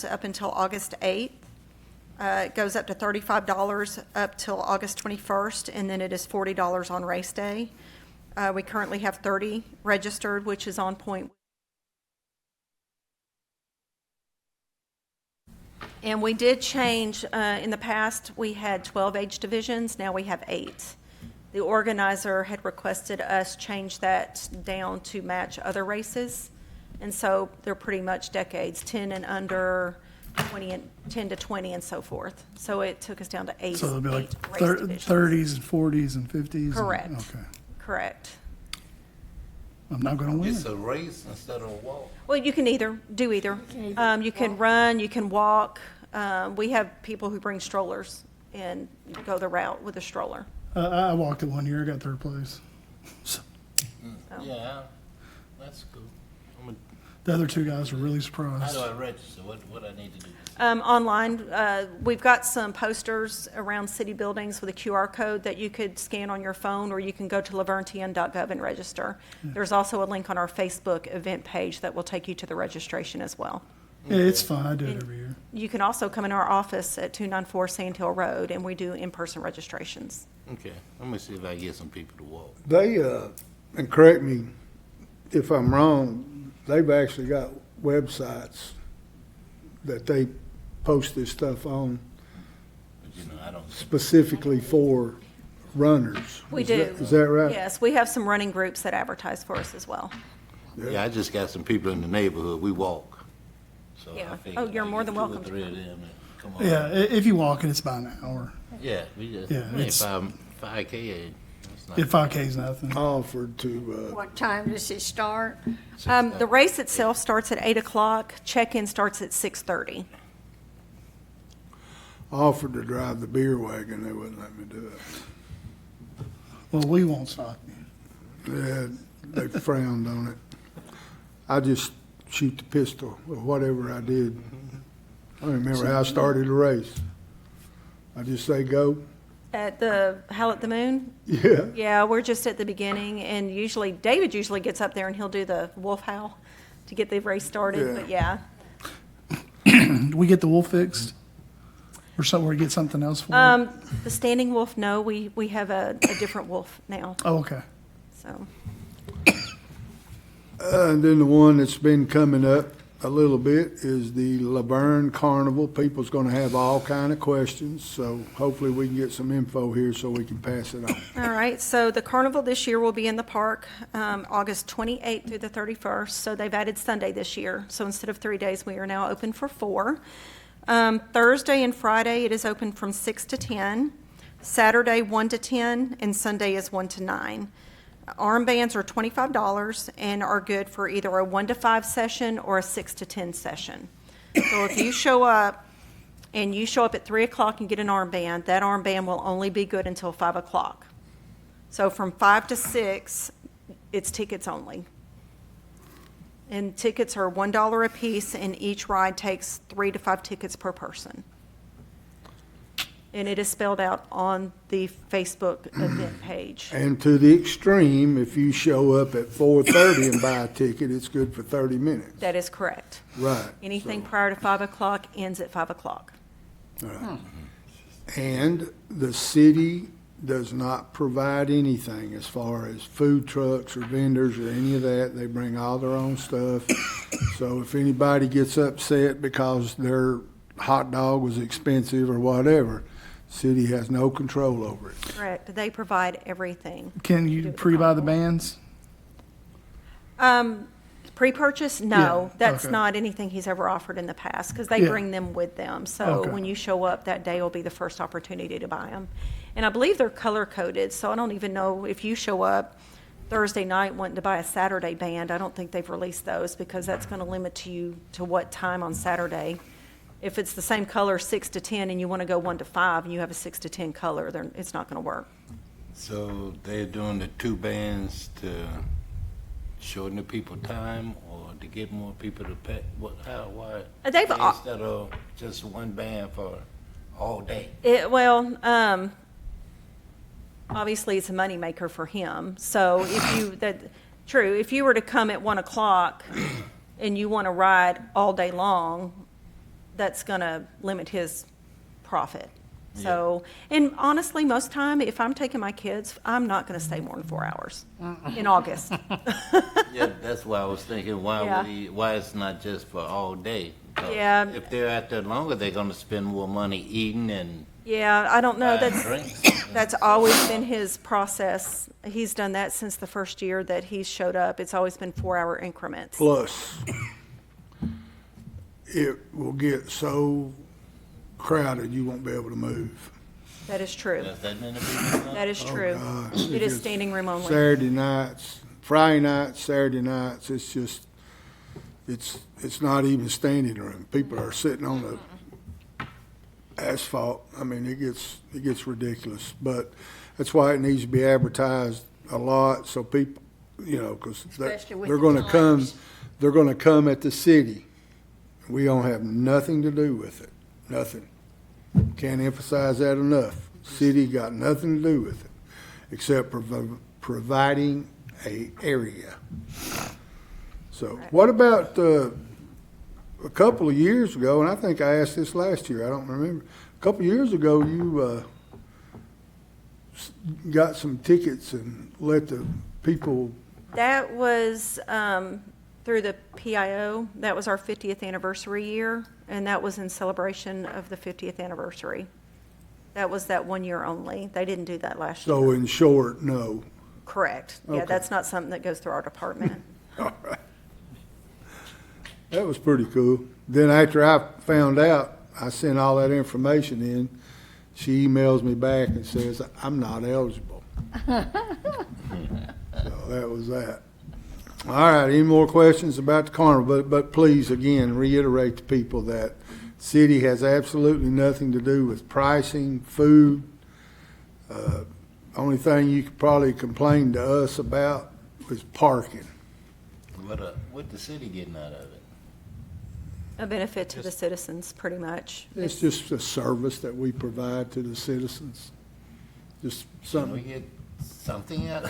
up until August 8th. It goes up to $35 up till August 21st, and then it is $40 on race day. We currently have 30 registered, which is on point. And we did change, in the past, we had 12 age divisions, now we have 8. The organizer had requested us change that down to match other races, and so they're pretty much decades, 10 and under, 10 to 20, and so forth. So it took us down to 8. So it'll be like 30s 30s and 40s and 50s? Correct. Okay. Correct. I'm not going to win. It's a race instead of a walk. Well, you can do either. You can run, you can walk. We have people who bring strollers and go the route with a stroller. I walked it one year. I got third place. So, Yeah, that's cool. the other two guys were really How surprised. do I register? What I need to do? Online, we've got some posters around city buildings with a QR code that you could scan on your phone, or you can go to laverntian.gov and register. There's also a link on our Facebook event page that will take you to the registration as well. Yeah, it's fun. I do it every year. You can also come in our office at 294 Sand Hill Road, and we do in-person registrations. Okay, let me see if I can get some people to walk. They, and correct me if I'm wrong, they've actually got websites that they post this stuff on But I don't. specifically for runners. We Is do. that- Is that right? Yes, we have some running groups that advertise for us as well. Yeah, I just got some people in the neighborhood. We walk. So I Yeah. figured Oh, you're I'd more get than 2 or welcome to 3 come. of them and come on. Yeah, if you walk it, it's about an hour. Yeah, we just, Yeah, I mean, it's- 5K, that's not. If 5K is nothing. Offered to, What time does it start? The race itself starts at 8 o'clock. Check-in starts at 6:30. offered to drive the beer wagon, they wouldn't let me do it. Well, we won't stop you. Yeah, they frowned on it. I just shoot the pistol or whatever I did. I don't remember how I started the race. I just say go. At the Howl at the Moon? Yeah. Yeah, we're just at the beginning, and David usually gets up there and he'll do the wolf howl to get the race started, but yeah. Do we get the wolf fixed? Or somewhere to get something else for it? The standing wolf, no, we have a different wolf now, Oh, okay. so. And then the one that's been coming up a little bit is the Laverne Carnival. People's gonna have all kind of questions, so hopefully we can get some info here so we can pass it on. All right, so the carnival this year will be in the park, August 28th through the 31st. So they've added Sunday this year. So instead of 3 days, we are now open for 4. Thursday and Friday, it is open from 6 to 10. Saturday, 1 to 10, and Sunday is 1 to 9. Armbands are $25 and are good for either a 1 to 5 session or a 6 to 10 session. So if you show up and you show up at 3 o'clock and get an armband, that armband will only be good until 5 o'clock. So from 5 to 6, it's tickets only. And tickets are $1 a piece, and each ride takes 3 to 5 tickets per person. And it is spelled out on the Facebook event page. And to the extreme, if you show up at 4:30 and buy a ticket, it's good for 30 minutes. That is correct. Right. Anything prior to 5 o'clock ends at 5 o'clock. And the city does not provide anything as far as food trucks or vendors or any of that. They bring all their own stuff. So if anybody gets upset because their hot dog was expensive or whatever, city has no control over it. Correct. They provide everything. Can you pre-buy the bands? Pre-purchase? No, Yeah, that's okay. not anything he's ever offered in the past, because they Yeah. bring them with them. So Okay. when you show up, that day will be the first opportunity to buy them. And I believe they're color-coded, so I don't even know if you show up Thursday night wanting to buy a Saturday band, I don't think they've released those, because that's going to limit you to what time on Saturday. If it's the same color, 6 to 10, and you want to go 1 to 5, and you have a 6 to 10 color, then it's not going to work. So they're doing the 2 bands to shorten the people time or to get more people to pay? What, how, why? They've al- Instead of just 1 band for all day? Obviously, it's a moneymaker for him. So if you were to come at 1 o'clock and you want to ride all day long, that's gonna limit his profit. So, and honestly, most time, if I'm taking my kids, I'm not gonna stay more than 4 hours in August. Yeah, that's why I was thinking, why Yeah. why it's not just for all day? 'Cause Yeah. If they're out there longer, they're gonna spend more money eating and Yeah, I don't know, buying drinks. that's always been his process. He's done that since the first year that he's showed up. It's always been 4-hour increments. Plus, it will get so crowded, you won't be able to move. That is true. Does that many people? That is true. gosh, It is gets standing room only. Saturday nights, Friday nights, Saturday nights, it's just, it's not even standing room. People are sitting on the asphalt. I mean, it gets ridiculous. But that's why it needs to be advertised a lot, so people, you know, because Especially with they're the gonna come, times. they're gonna come at the city. We don't have nothing to do with it, nothing. Can't emphasize that enough. City got nothing to do with it, except providing a area. So what about, a couple of years ago, and I think I asked this last year, I don't remember. A couple of years ago, you, got some tickets and let the people, That was through the PIO. That was our 50th anniversary year, and that was in celebration of the 50th anniversary. That was that 1 year only. They didn't do that last year. so in short, no. Correct. Yeah, Okay. that's not something that goes through our department. All right. That was pretty cool. Then after I found out, I sent all that information in. She emails me back and says, I'm not eligible. So that was that. All right, any more questions about the carnival? But please, again, reiterate to people that city has absolutely nothing to do with pricing, food. Only thing you could probably complain to us about was parking. What the city getting out of it? A benefit to the citizens, pretty much. It's just a service that we provide to the citizens. Just Can we something. get something out?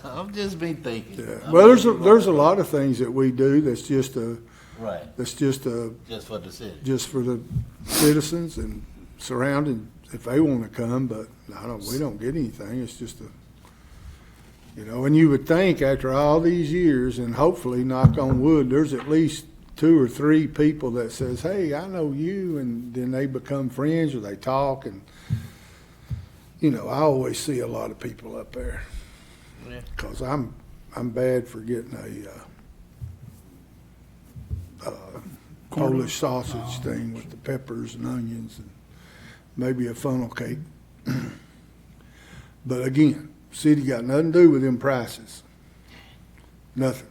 I've just been thinking. Yeah. Well, there's a lot of things that we do that's just Right, just just for the city. just for the citizens and surrounding, if they want to come, but we don't get anything. It's just and you would think after all these years, and hopefully, knock on wood, there's at least 2 or 3 people that says, hey, I know you, and then they become friends or they talk, and, I always see a lot of people up there. Yeah. Because I'm bad for getting a Polish sausage thing with the peppers and onions and maybe a funnel cake. But again, city got nothing to do with them prices. Nothing.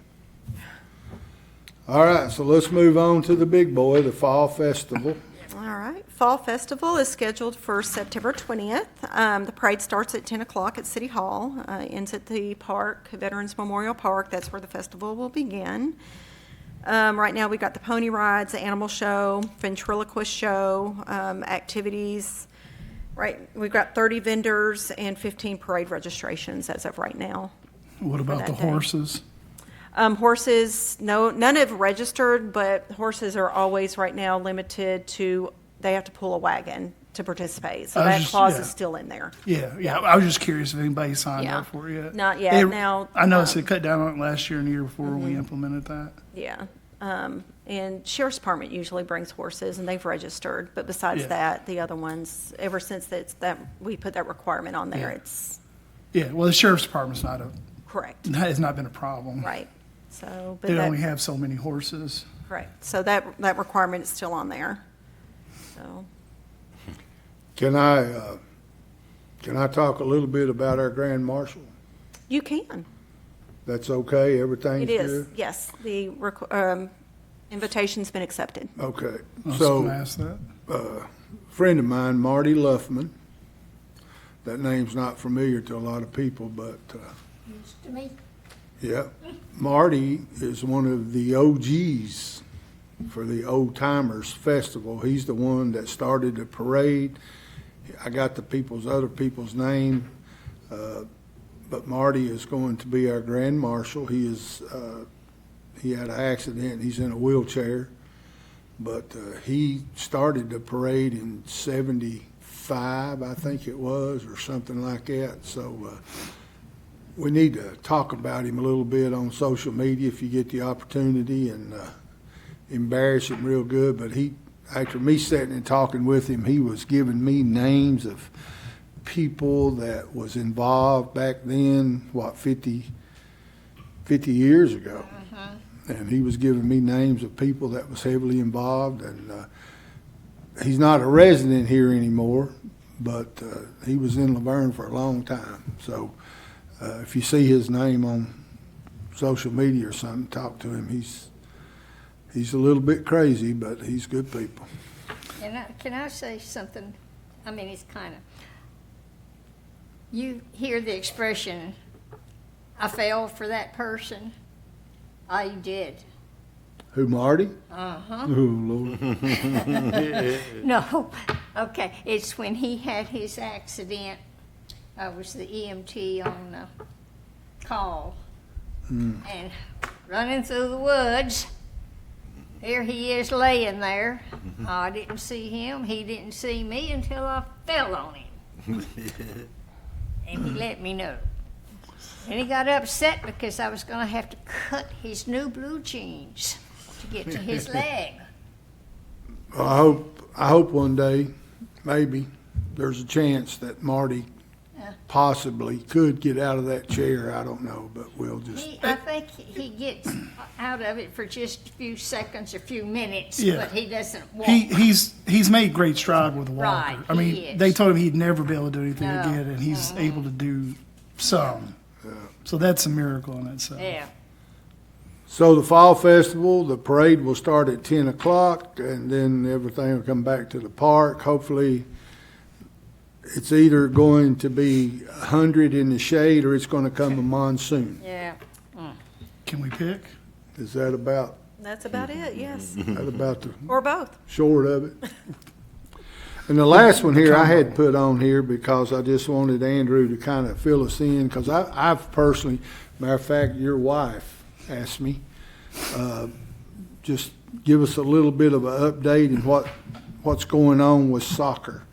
All right, so let's move on to the big boy, the Fall Festival. All right. Fall Festival is scheduled for September 20th. The parade starts at 10 o'clock at City Hall, ends at the park, Veterans Memorial Park. That's where the festival will begin. Right now, we've got the pony rides, the animal show, ventriloquist show, activities. Right, we've got 30 vendors and 15 parade registrations as of right now. What about the that day. horses? Horses, no, none have registered, but horses are always right now limited to, they have to pull a wagon to participate. So I was that just- clause yeah. is still in there. Yeah, I was just curious if anybody signed Yeah. up for it yet. Not yet. They- Now, I noticed they cut down on it last year and the year before we implemented that. Yeah. And Sheriff's Department usually brings horses, and they've registered. But besides Yeah. that, the other ones, ever since we put that requirement on there, Yeah. it's Yeah, well, the sheriff's department's correct. has not been a problem. Right. So, but They that, only have so many horses. correct. So that requirement is still on there. So, Can I talk a little bit about our Grand Marshal? you can. That's okay, everything's It good? is, yes. The invitation's been accepted. Okay, I was so, gonna ask that. friend of mine, Marty Luffman, that name's not familiar to a lot of people, but, Used to me. yeah, Marty is one of the OGs for the Old Timers Festival. He's the one that started the parade. I got other people's name, but Marty is going to be our Grand Marshal. He had an accident, he's in a wheelchair. But he started the parade in 75, I think it was, or something like that. So we need to talk about him a little bit on social media if you get the opportunity, and embarrass him real good. But he, after me sitting and talking with him, he was giving me names of people that was involved back then, 50 years ago. And he was giving me names of people that was heavily involved. And he's not a resident here anymore, but he was in Laverne for a long time. So if you see his name on social media or something, talk to him. He's a little bit crazy, but he's good people. Can I say something? I mean, it's kind of, you hear the expression, I fell for that person. I did. Who, Marty? Uh-huh. Oh, Lord. No, okay, it's when he had his accident. I was the EMT on the call. And running through the woods, here he is laying there. I didn't see him, he didn't see me until I fell on him. And he let me know. And he got upset because I was gonna have to cut his new blue jeans to get to his leg. Well, I hope one day, maybe, there's a chance that Marty possibly could get out of that chair. I don't know, but we'll just. I think he gets out of it for just a few seconds, a few minutes, Yeah. but he doesn't walk. He's made great stride with the walker. Right, I mean, he is. they told him he'd never be able to do anything No. again, and he's able to do some. So that's a miracle in itself. Yeah, So the Fall Festival, the parade will start at 10 o'clock, and then everything will come back to the park. Hopefully, it's either going to be 100 in the shade or it's going to come a monsoon. yeah. Can we pick? Is that about, That's about it, yes. that about the Or both. short of it? And the last one here I had put on here because I just wanted Andrew to kind of fill us in, because I've personally, matter of fact, your wife asked me, just give us a little bit of an update and what's going on with soccer.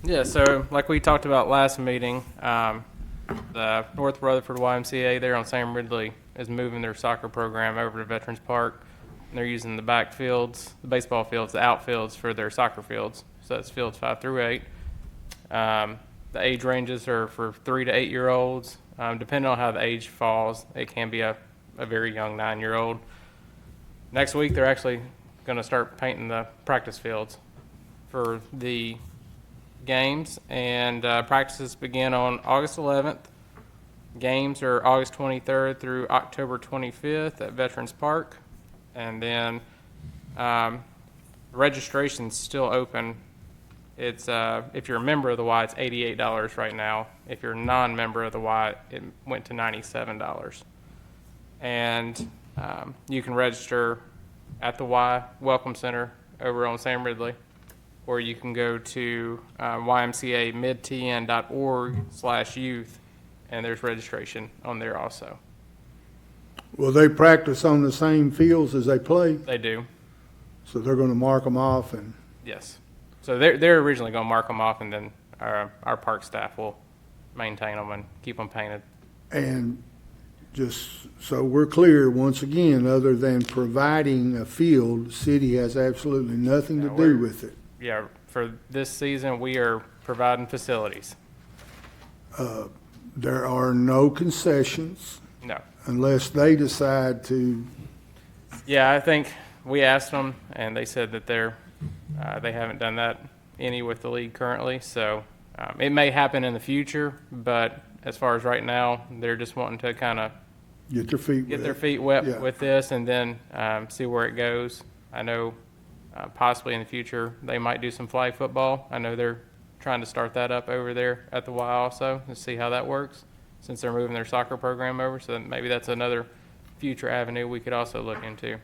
Yeah, so like we talked about last meeting, the North Rutherford YMCA there on Sam Ridley is moving their soccer program over to Veterans Park. And they're using the backfields, the baseball fields, the outfields for their soccer fields. So that's fields 5 through 8. The age ranges are for 3 to 8-year-olds. Depending on how the age falls, it can be a very young 9-year-old. Next week, they're actually going to start painting the practice fields for the games, and practices begin on August 11th. Games are August 23rd through October 25th at Veterans Park. And then registration's still open. It's if you're a member of the Y, it's $88 right now. If you're a non-member of the Y, it went to $97. And you can register at the Y Welcome Center over on Sam Ridley, or you can go to ymcamidtn.org/youth, and there's registration on there also. Will they practice on the same fields as they play? They do, So they're going to mark them off, and yes. So they're originally going to mark them off, and then our park staff will maintain them and keep them painted. And just so we're clear, once again, other than providing a field, the city has absolutely nothing to No, do we're- with it. Yeah, for this season, we are providing facilities. There are no concessions No. unless they decide to. Yeah, I think we asked them, and they said that they haven't done that any with the league currently. So it may happen in the future, but as far as right now, they're just wanting to kind of Get their feet get wet. their feet wet Yeah. with this, and then see where it goes. I know possibly in the future they might do some flag football. I know they're trying to start that up over there at the Y also to see how that works, since they're moving their soccer program over. So maybe that's another future avenue we could also look into.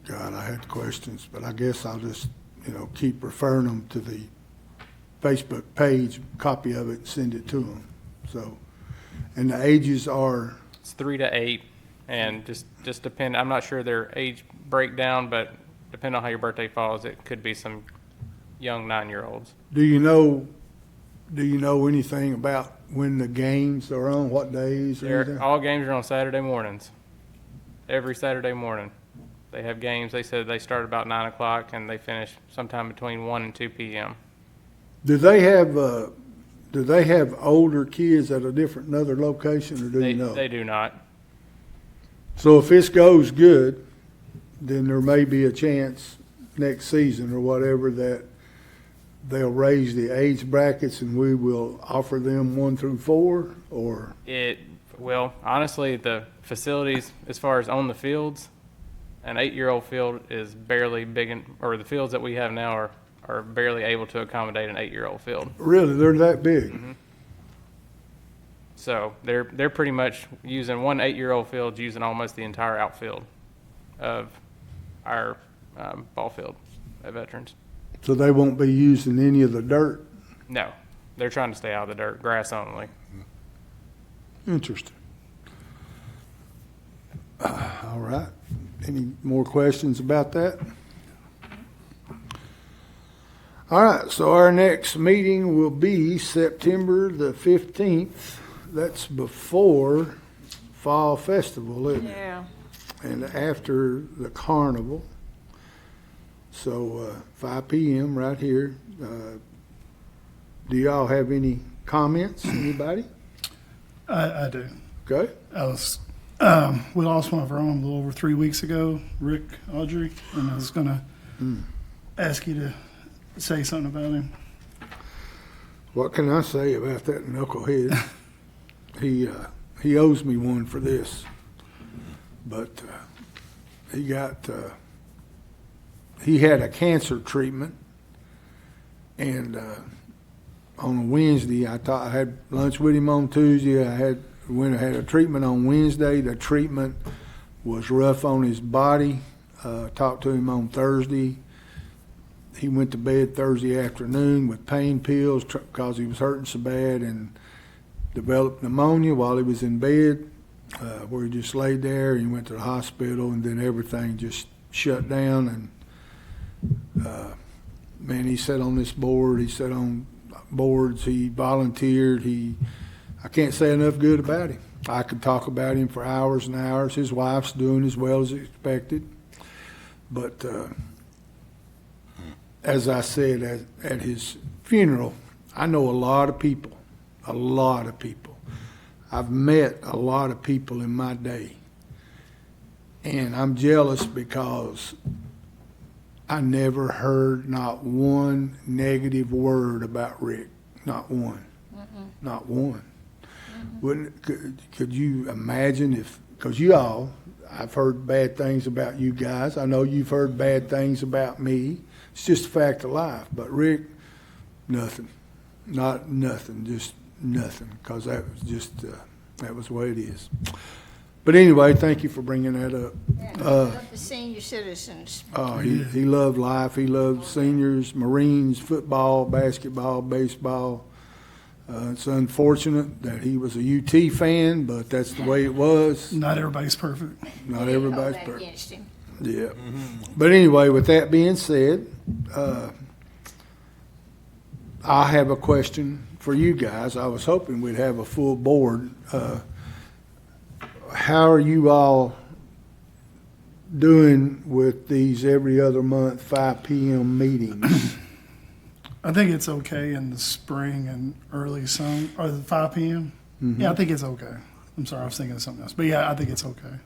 God, I had questions, but I guess I'll just, keep referring them to the Facebook page, copy of it, and send it to them. So, and the ages are, It's 3 to 8. And just depend, I'm not sure their age breakdown, but depending on how your birthday falls, it could be some young 9-year-olds. Do you know anything about when the games are on, what days or anything? All games are on Saturday mornings. Every Saturday morning. They have games. They said they start about 9 o'clock and they finish sometime between 1 and 2 p.m. Do they have older kids at another location, or do you know? They do not. So if this goes good, then there may be a chance next season or whatever that they'll raise the age brackets and we will offer them 1 through 4, or? Well, honestly, the facilities, as far as on the fields, an 8-year-old field is barely big, or the fields that we have now are barely able to accommodate an 8-year-old field. Really, they're that big? Mm-hmm. So they're pretty much using one 8-year-old field, using almost the entire outfield of our ball field at Veterans. So they won't be using any of the dirt? No, they're trying to stay out of the dirt, grass only. Interesting. All right. Any more questions about that? All right, so our next meeting will be September the 15th. That's before Fall Festival, isn't it? Yeah. And after the carnival. So 5 p.m. right here. Do y'all have any comments, anybody? I do. Okay. We lost one of our own a little over 3 weeks ago, Rick Audrey, and I was going to ask you to say something about him. What can I say about that knucklehead? He owes me one for this, but he had a cancer treatment, and on a Wednesday, I had lunch with him on Tuesday. I had a treatment on Wednesday. The treatment was rough on his body. Talked to him on Thursday. He went to bed Thursday afternoon with pain pills because he was hurting so bad, and developed pneumonia while he was in bed, where he just laid there. He went to the hospital, and then everything just shut down. And man, he sat on this board. He sat on boards. He volunteered. I can't say enough good about him. I could talk about him for hours and hours. His wife's doing as well as expected. But as I said at his funeral, I know a lot of people. I've met a lot of people in my day. And I'm jealous because I never heard not one negative word about Rick. Not one. Not one. Could you imagine because I've heard bad things about you guys. I know you've heard bad things about me. It's just a fact of life. But Rick, nothing. Not nothing, just nothing, because that was the way it is. But anyway, thank you for bringing that up. Love the senior citizens. He loved life. He loved seniors, Marines, football, basketball, baseball. It's unfortunate that he was a UT fan, but that's the way it was. Not everybody's perfect. Not everybody's Hold that perfect. against him. Yeah. But anyway, with that being said, I have a question for you guys. I was hoping we'd have a full board. How are you all doing with these every other month 5 p.m. meetings? I think it's okay in the spring and early summer, or the 5 p.m. Yeah, I think it's okay. I'm sorry, I was thinking of something else. But yeah, I think it's okay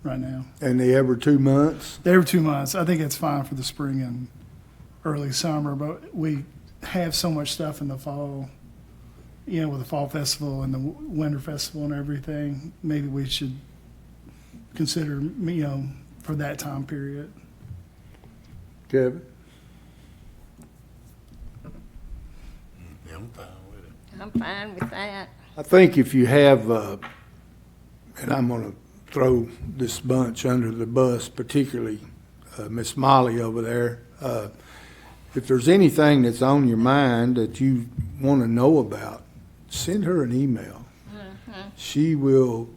right now. And the every 2 months? Every 2 months. I think it's fine for the spring and early summer, but we have so much stuff in the fall, with the fall festival and the winter festival and everything. Maybe we should consider, for that time period. Kevin? Yeah, I'm fine with it. I'm fine with that. I think if you have, and I'm going to throw this bunch under the bus, particularly Miss Molly over there, if there's anything that's on your mind that you want to know about, send her an email. She will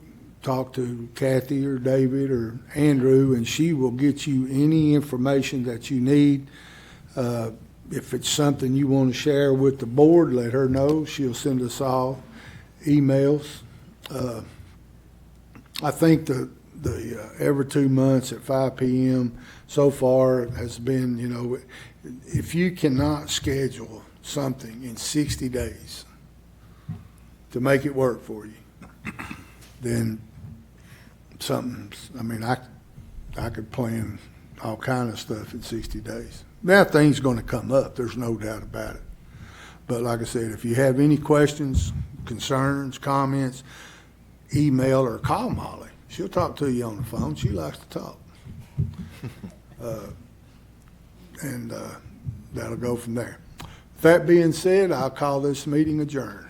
talk to Kathy or David or Andrew, and she will get you any information that you need. If it's something you want to share with the board, let her know. She'll send us all emails. I think the every 2 months at 5 p.m. so far has been, you know, if you cannot schedule something in 60 days to make it work for you, then something's, I mean, I could plan all kind of stuff in 60 days. Now, things going to come up, there's no doubt about it. But like I said, if you have any questions, concerns, comments, email or call Molly. She'll talk to you on the phone. She likes to talk. And that'll go from there. That being said, I'll call this meeting adjourned.